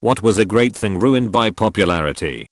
What was a great thing ruined by popularity?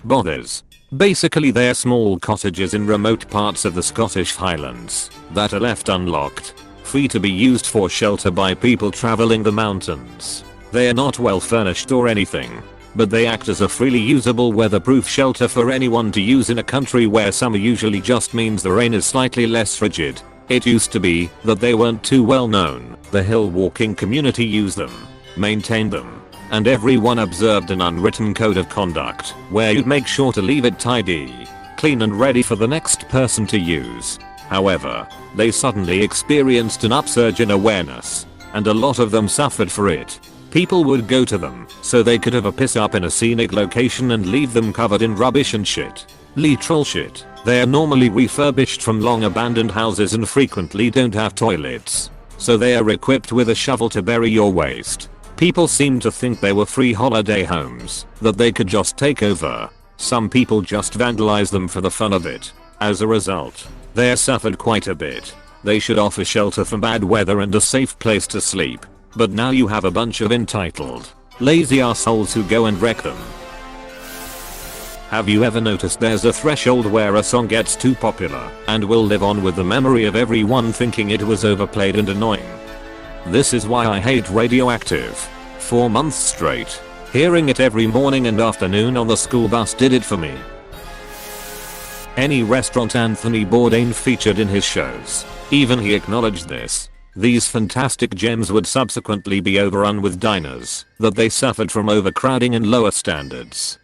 Bothers. Basically they're small cottages in remote parts of the Scottish Highlands that are left unlocked, free to be used for shelter by people traveling the mountains. They are not well furnished or anything, but they act as a freely usable weatherproof shelter for anyone to use in a country where summer usually just means the rain is slightly less frigid. It used to be that they weren't too well known. The hill walking community used them, maintained them, and everyone observed an unwritten code of conduct where you'd make sure to leave it tidy, clean and ready for the next person to use. However, they suddenly experienced an upsurge in awareness, and a lot of them suffered for it. People would go to them so they could have a piss up in a scenic location and leave them covered in rubbish and shit. Literal shit. They are normally refurbished from long abandoned houses and frequently don't have toilets, so they are equipped with a shovel to bury your waste. People seem to think they were free holiday homes that they could just take over. Some people just vandalize them for the fun of it. As a result, they are suffered quite a bit. They should offer shelter from bad weather and a safe place to sleep. But now you have a bunch of entitled, lazy assholes who go and wreck them. Have you ever noticed there's a threshold where a song gets too popular and will live on with the memory of everyone thinking it was overplayed and annoying? This is why I hate Radioactive. 4 months straight. Hearing it every morning and afternoon on the school bus did it for me. Any restaurant Anthony Bourdain featured in his shows, even he acknowledged this. These fantastic gems would subsequently be overrun with diners that they suffered from overcrowding and lower standards.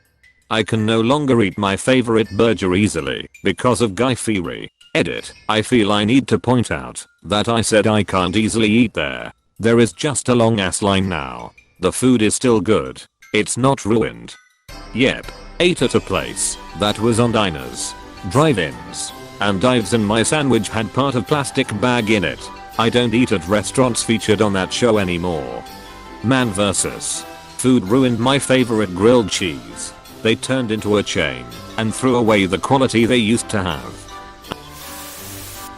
I can no longer eat my favorite burger easily because of Guy Fieri. Edit. I feel I need to point out that I said I can't easily eat there. There is just a long ass line now. The food is still good. It's not ruined. Yep. Ate at a place that was on diners, drive-ins, and dives and my sandwich had part of plastic bag in it. I don't eat at restaurants featured on that show anymore. Man vs. Food ruined my favorite grilled cheese. They turned into a chain and threw away the quality they used to have.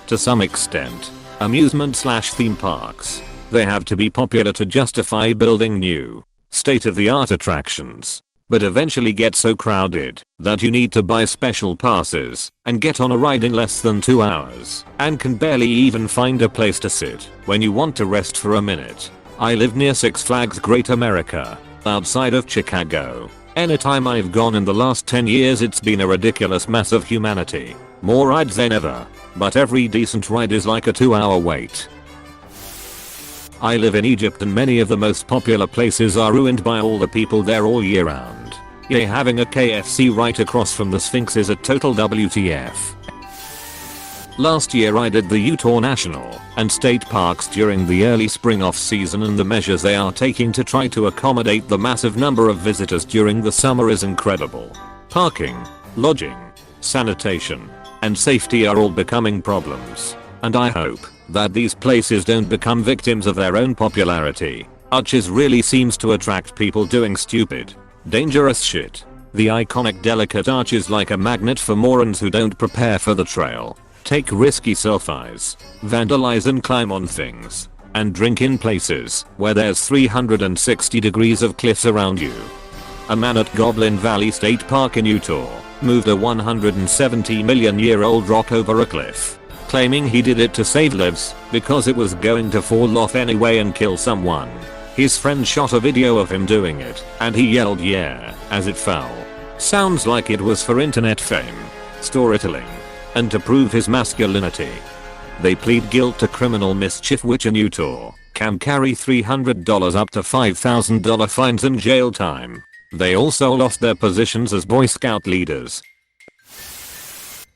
To some extent, amusement/theme parks. They have to be popular to justify building new, state-of-the-art attractions, but eventually get so crowded that you need to buy special passes and get on a ride in less than 2 hours and can barely even find a place to sit when you want to rest for a minute. I live near Six Flags Great America, outside of Chicago. Anytime I've gone in the last 10 years it's been a ridiculous mess of humanity. More rides than ever, but every decent ride is like a 2-hour wait. I live in Egypt and many of the most popular places are ruined by all the people there all year round. Yeah, having a KFC right across from the Sphinx is a total WTF. Last year I did the Utah National and State Parks during the early spring off season and the measures they are taking to try to accommodate the massive number of visitors during the summer is incredible. Parking, lodging, sanitation, and safety are all becoming problems, and I hope that these places don't become victims of their own popularity. Arches really seems to attract people doing stupid, dangerous shit. The iconic delicate arch is like a magnet for morons who don't prepare for the trail, take risky selfies, vandalize and climb on things, and drink in places where there's 360 degrees of cliffs around you. A man at Goblin Valley State Park in Utah moved a 170-million-year-old rock over a cliff, claiming he did it to save lives because it was going to fall off anyway and kill someone. His friend shot a video of him doing it, and he yelled yeah as it fell. Sounds like it was for internet fame, storytelling, and to prove his masculinity. They plead guilt to criminal mischief, which in Utah can carry $300 up to $5,000 fines and jail time. They also lost their positions as Boy Scout leaders.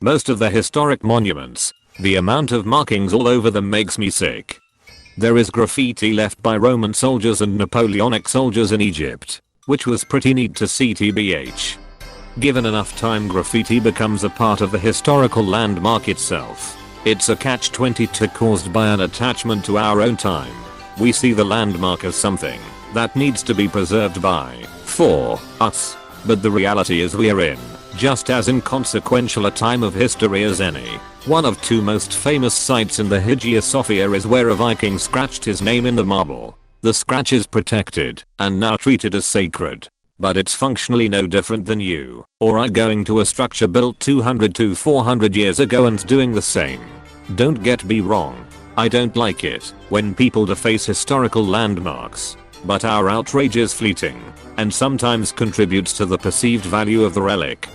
Most of the historic monuments, the amount of markings all over them makes me sick. There is graffiti left by Roman soldiers and Napoleonic soldiers in Egypt, which was pretty neat to see tbh. Given enough time, graffiti becomes a part of the historical landmark itself. It's a catch-22 caused by an attachment to our own time. We see the landmark as something that needs to be preserved by, for, us. But the reality is we're in just as inconsequential a time of history as any. One of two most famous sites in the Hagia Sophia is where a Viking scratched his name in the marble. The scratch is protected and now treated as sacred. But it's functionally no different than you or I going to a structure built 200 to 400 years ago and doing the same. Don't get me wrong. I don't like it when people deface historical landmarks. But our outrage is fleeting and sometimes contributes to the perceived value of the relic.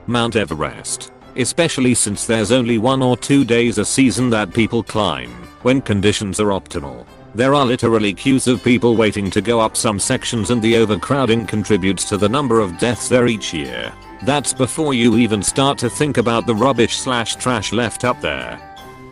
Mount Everest. Especially since there's only 1 or 2 days a season that people climb when conditions are optimal. There are literally queues of people waiting to go up some sections and the overcrowding contributes to the number of deaths there each year. That's before you even start to think about the rubbish/trash left up there.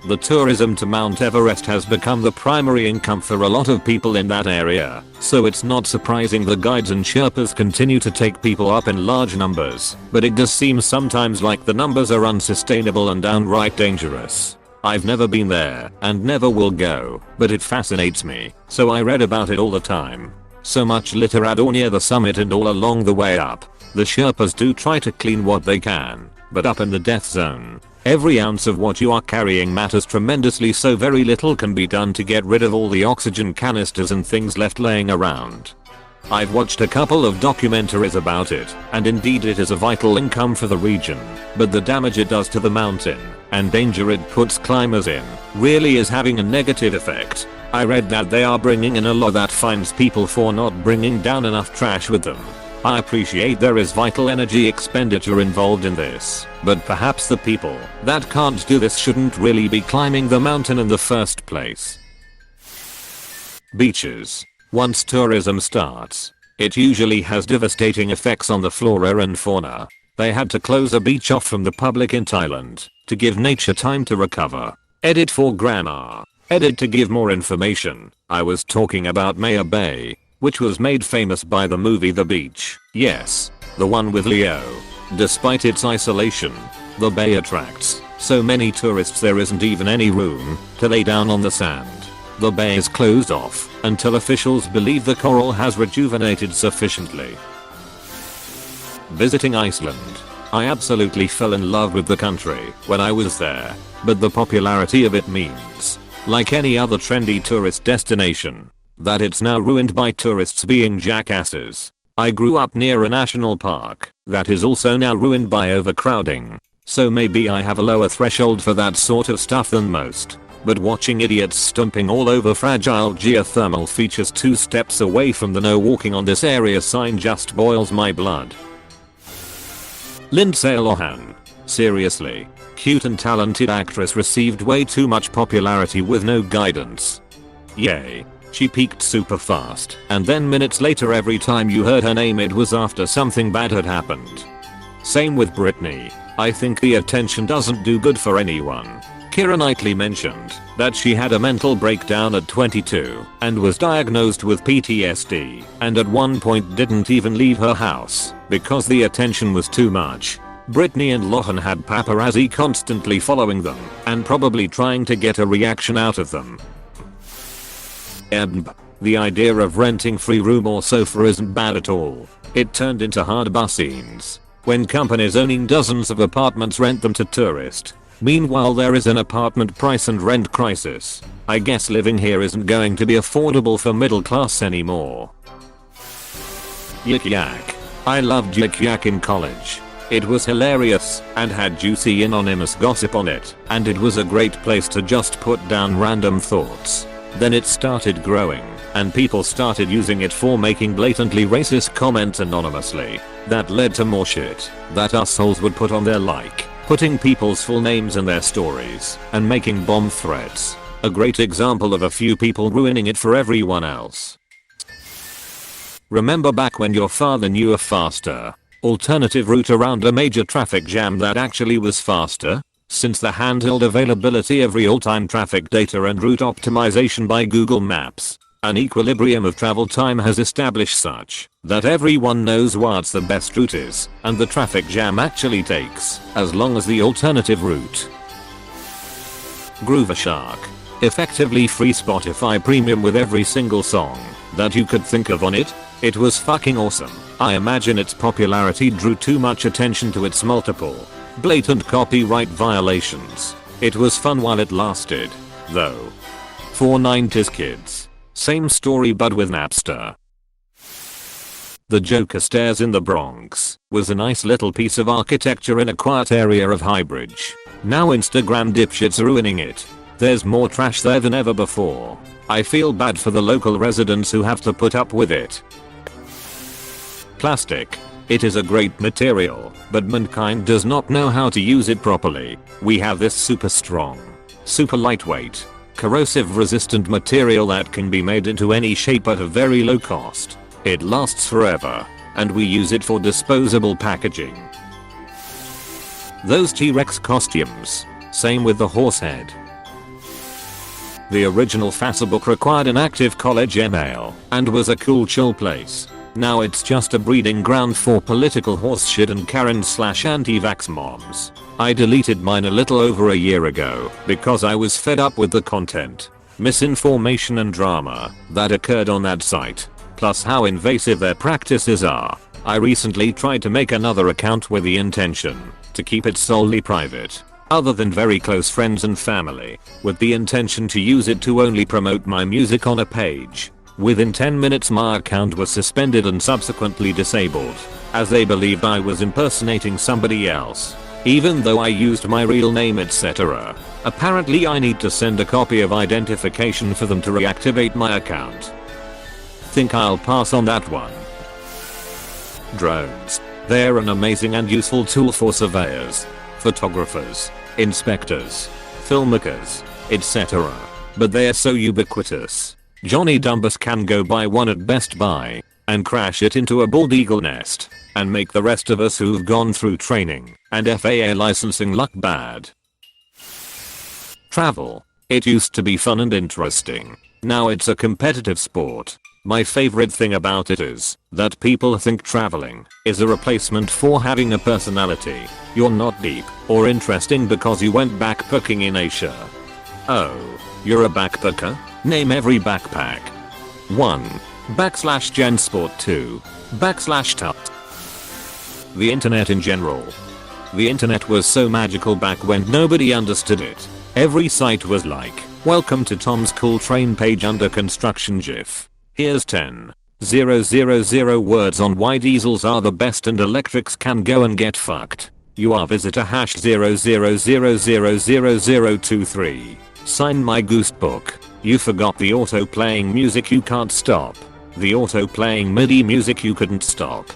The tourism to Mount Everest has become the primary income for a lot of people in that area, so it's not surprising the guides and Sherpas continue to take people up in large numbers, but it does seem sometimes like the numbers are unsustainable and downright dangerous. I've never been there and never will go, but it fascinates me, so I read about it all the time. So much litter at or near the summit and all along the way up. The Sherpas do try to clean what they can, but up in the death zone, every ounce of what you are carrying matters tremendously, so very little can be done to get rid of all the oxygen canisters and things left laying around. I've watched a couple of documentaries about it, and indeed it is a vital income for the region, but the damage it does to the mountain and danger it puts climbers in really is having a negative effect. I read that they are bringing in a law that fines people for not bringing down enough trash with them. I appreciate there is vital energy expenditure involved in this, but perhaps the people that can't do this shouldn't really be climbing the mountain in the first place. Beaches. Once tourism starts, it usually has devastating effects on the flora and fauna. They had to close a beach off from the public in Thailand to give nature time to recover. Edit for grammar. Edit to give more information. I was talking about Maya Bay, which was made famous by the movie The Beach. Yes, the one with Leo. Despite its isolation, the bay attracts so many tourists there isn't even any room to lay down on the sand. The bay is closed off until officials believe the coral has rejuvenated sufficiently. Visiting Iceland. I absolutely fell in love with the country when I was there, but the popularity of it means, like any other trendy tourist destination, that it's now ruined by tourists being jackasses. I grew up near a national park that is also now ruined by overcrowding, so maybe I have a lower threshold for that sort of stuff than most. But watching idiots stomping all over fragile geothermal features 2 steps away from the no walking on this area sign just boils my blood. Lindsay Lohan. Seriously, cute and talented actress received way too much popularity with no guidance. Yay. She peaked super fast, and then minutes later every time you heard her name it was after something bad had happened. Same with Britney. I think the attention doesn't do good for anyone. Keira Knightley mentioned that she had a mental breakdown at 22 and was diagnosed with PTSD, and at one point didn't even leave her house because the attention was too much. Britney and Lohan had paparazzi constantly following them and probably trying to get a reaction out of them. The idea of renting free room or sofa isn't bad at all. It turned into hard bus scenes when companies owning dozens of apartments rent them to tourists. Meanwhile there is an apartment price and rent crisis. I guess living here isn't going to be affordable for middle class anymore. Yik Yak. I loved Yik Yak in college. It was hilarious and had juicy anonymous gossip on it, and it was a great place to just put down random thoughts. Then it started growing, and people started using it for making blatantly racist comments anonymously. That led to more shit that assholes would put on their putting people's full names in their stories and making bomb threats. A great example of a few people ruining it for everyone else. Remember back when your father knew a faster, alternative route around a major traffic jam that actually was faster? Since the handheld availability of real-time traffic data and route optimization by Google Maps, an equilibrium of travel time has established such that everyone knows what's the best route is and the traffic jam actually takes as long as the alternative route. Grooveshark. Effectively free Spotify premium with every single song that you could think of on it. It was fucking awesome. I imagine its popularity drew too much attention to its multiple blatant copyright violations. It was fun while it lasted, though. For 90s kids, Same story but with Napster. The Joker Stairs in the Bronx was a nice little piece of architecture in a quiet area of Highbridge. Now Instagram dipshits are ruining it. There's more trash there than ever before. I feel bad for the local residents who have to put up with it. Plastic. It is a great material, but mankind does not know how to use it properly. We have this super strong, super lightweight, corrosive resistant material that can be made into any shape at a very low cost. It lasts forever, and we use it for disposable packaging. Those T-Rex costumes. Same with the horse head. The original Facebook required an active college email and was a cool chill place. Now it's just a breeding ground for political horseshit and Karen/anti-vax moms. I deleted mine a little over a year ago because I was fed up with the content, misinformation and drama that occurred on that site, plus how invasive their practices are. I recently tried to make another account with the intention to keep it solely private, other than very close friends and family, with the intention to use it to only promote my music on a page. Within 10 minutes my account was suspended and subsequently disabled, as they believed I was impersonating somebody else, even though I used my real name etc. Apparently I need to send a copy of identification for them to reactivate my account. Think I'll pass on that one. Drones. They're an amazing and useful tool for surveyors, photographers, inspectors, filmmakers, etc. But they're so ubiquitous. Johnny Dumbus can go buy one at Best Buy and crash it into a bald eagle nest and make the rest of us who've gone through training and FAA licensing look bad. Travel. It used to be fun and interesting. Now it's a competitive sport. My favorite thing about it is that people think traveling is a replacement for having a personality. You're not deep or interesting because you went backpacking in Asia. Oh, you're a backpacker? Name every backpack. 1. /Gensport 2. /Tut. The internet in general. The internet was so magical back when nobody understood it. Every site was like, welcome to Tom's Cool Train page under construction gif. Here's 10,000 words on why diesels are the best and electrics can go and get fucked. You are visitor #000000023. Sign my goose book. You forgot the auto playing music you can't stop. The auto playing MIDI music you couldn't stop.